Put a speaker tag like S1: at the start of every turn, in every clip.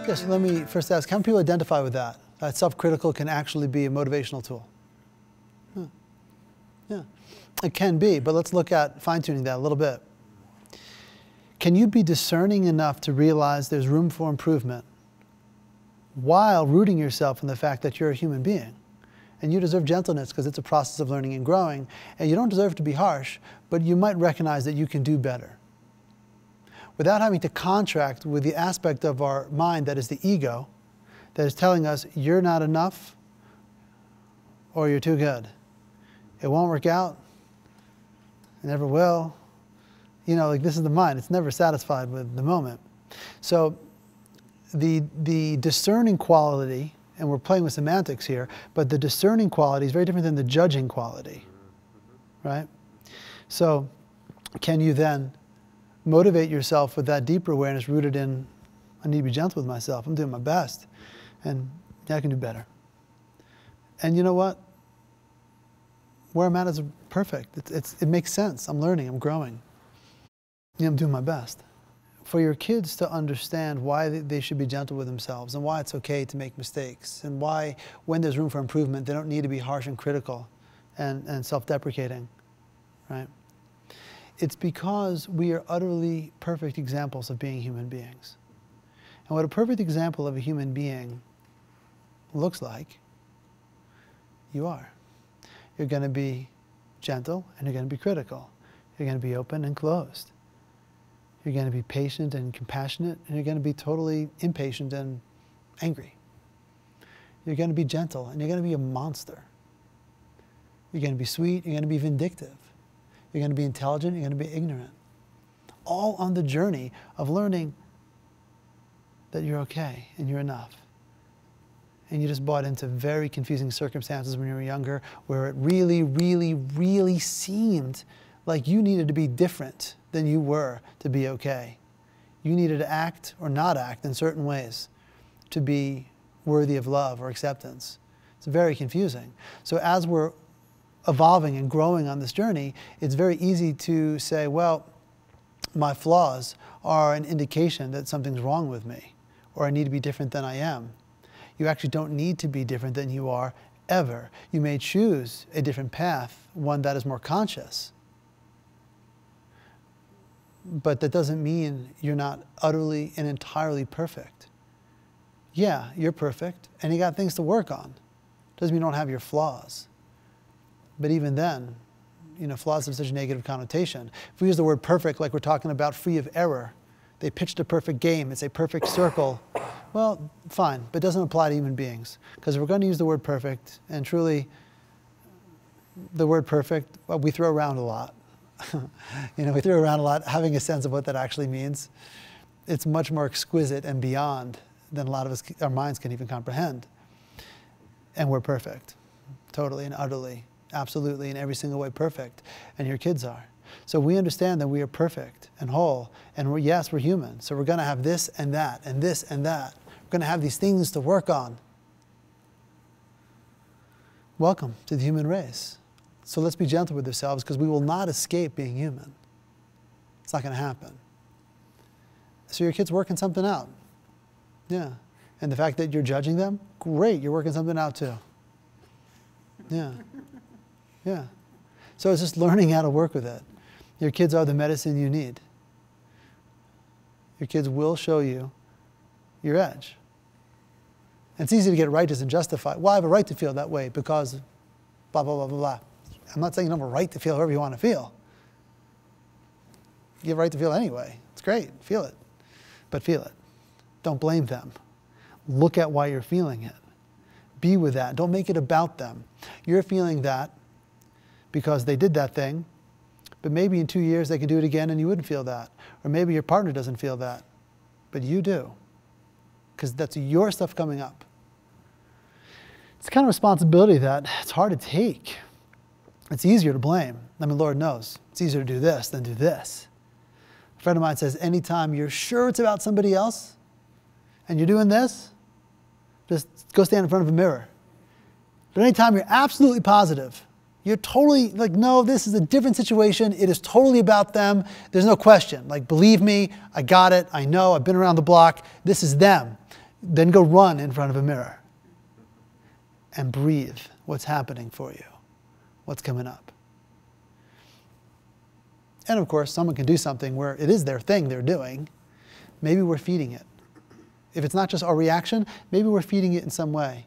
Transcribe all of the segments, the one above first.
S1: Yes, let me first ask, how many people identify with that? That self-critical can actually be a motivational tool? Yeah, it can be, but let's look at fine-tuning that a little bit. Can you be discerning enough to realize there's room for improvement while rooting yourself in the fact that you're a human being? And you deserve gentleness because it's a process of learning and growing, and you don't deserve to be harsh, but you might recognize that you can do better. Without having to contract with the aspect of our mind that is the ego, that is telling us you're not enough or you're too good. It won't work out. It never will. You know, like this is the mind. It's never satisfied with the moment. So the discerning quality, and we're playing with semantics here, but the discerning quality is very different than the judging quality, right? So can you then motivate yourself with that deeper awareness rooted in, I need to be gentle with myself. I'm doing my best. And yeah, I can do better. And you know what? Where I'm at is perfect. It makes sense. I'm learning. I'm growing. You know, I'm doing my best. For your kids to understand why they should be gentle with themselves and why it's okay to make mistakes and why, when there's room for improvement, they don't need to be harsh and critical and self-deprecating, right? It's because we are utterly perfect examples of being human beings. And what a perfect example of a human being looks like, you are. You're going to be gentle and you're going to be critical. You're going to be open and closed. You're going to be patient and compassionate, and you're going to be totally impatient and angry. You're going to be gentle, and you're going to be a monster. You're going to be sweet, you're going to be vindictive. You're going to be intelligent, you're going to be ignorant. All on the journey of learning that you're okay and you're enough. And you just bought into very confusing circumstances when you were younger, where it really, really, really seemed like you needed to be different than you were to be okay. You needed to act or not act in certain ways to be worthy of love or acceptance. It's very confusing. So as we're evolving and growing on this journey, it's very easy to say, well, my flaws are an indication that something's wrong with me, or I need to be different than I am. You actually don't need to be different than you are ever. You may choose a different path, one that is more conscious. But that doesn't mean you're not utterly and entirely perfect. Yeah, you're perfect, and you got things to work on. Doesn't mean you don't have your flaws. But even then, you know, flaws have such a negative connotation. If we use the word perfect like we're talking about free of error, they pitched a perfect game, it's a perfect circle. Well, fine, but it doesn't apply to human beings. Because if we're going to use the word perfect, and truly, the word perfect, well, we throw around a lot. You know, we throw around a lot, having a sense of what that actually means. It's much more exquisite and beyond than a lot of us, our minds can even comprehend. And we're perfect, totally and utterly, absolutely, in every single way perfect. And your kids are. So we understand that we are perfect and whole. And yes, we're human. So we're going to have this and that and this and that. We're going to have these things to work on. Welcome to the human race. So let's be gentle with ourselves, because we will not escape being human. It's not going to happen. So your kid's working something out. Yeah. And the fact that you're judging them, great, you're working something out too. Yeah. Yeah. So it's just learning how to work with it. Your kids are the medicine you need. Your kids will show you your edge. And it's easy to get righteous and justify. Well, I have a right to feel that way because blah, blah, blah, blah, blah. I'm not saying you don't have a right to feel however you want to feel. You have a right to feel anyway. It's great. Feel it. But feel it. Don't blame them. Look at why you're feeling it. Be with that. Don't make it about them. You're feeling that because they did that thing, but maybe in 2 years they can do it again and you wouldn't feel that. Or maybe your partner doesn't feel that, but you do. Because that's your stuff coming up. It's the kind of responsibility that it's hard to take. It's easier to blame. I mean, Lord knows. It's easier to do this than do this. A friend of mine says, anytime you're sure it's about somebody else and you're doing this, just go stand in front of a mirror. But anytime you're absolutely positive, you're totally like, no, this is a different situation. It is totally about them. There's no question. Like, believe me, I got it. I know. I've been around the block. This is them. then go run in front of a mirror and breathe what's happening for you, what's coming up. And of course, someone can do something where it is their thing they're doing. Maybe we're feeding it. If it's not just our reaction, maybe we're feeding it in some way.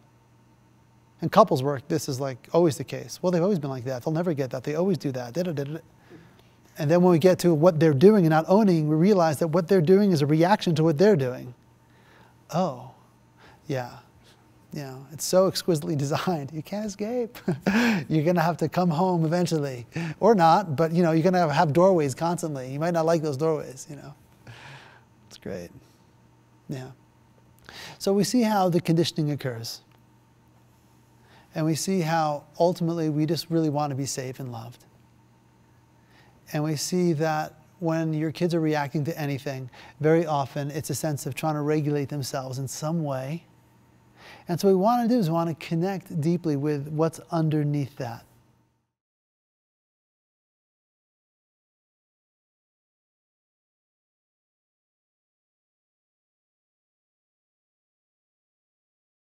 S1: In couples work, this is like always the case. Well, they've always been like that. They'll never get that. They always do that. And then when we get to what they're doing and not owning, we realize that what they're doing is a reaction to what they're doing. Oh, yeah. It's so exquisitely designed. You can't escape. You're going to have to come home eventually. Or not, but you're going to have doorways constantly. You might not like those doorways, It's great. Yeah. So we see how the conditioning occurs. And we see how ultimately we just really want to be safe and loved. And we see that when your kids are reacting to anything, very often it's a sense of trying to regulate themselves in some way. And so what we want to do is we want to connect deeply with what's underneath that.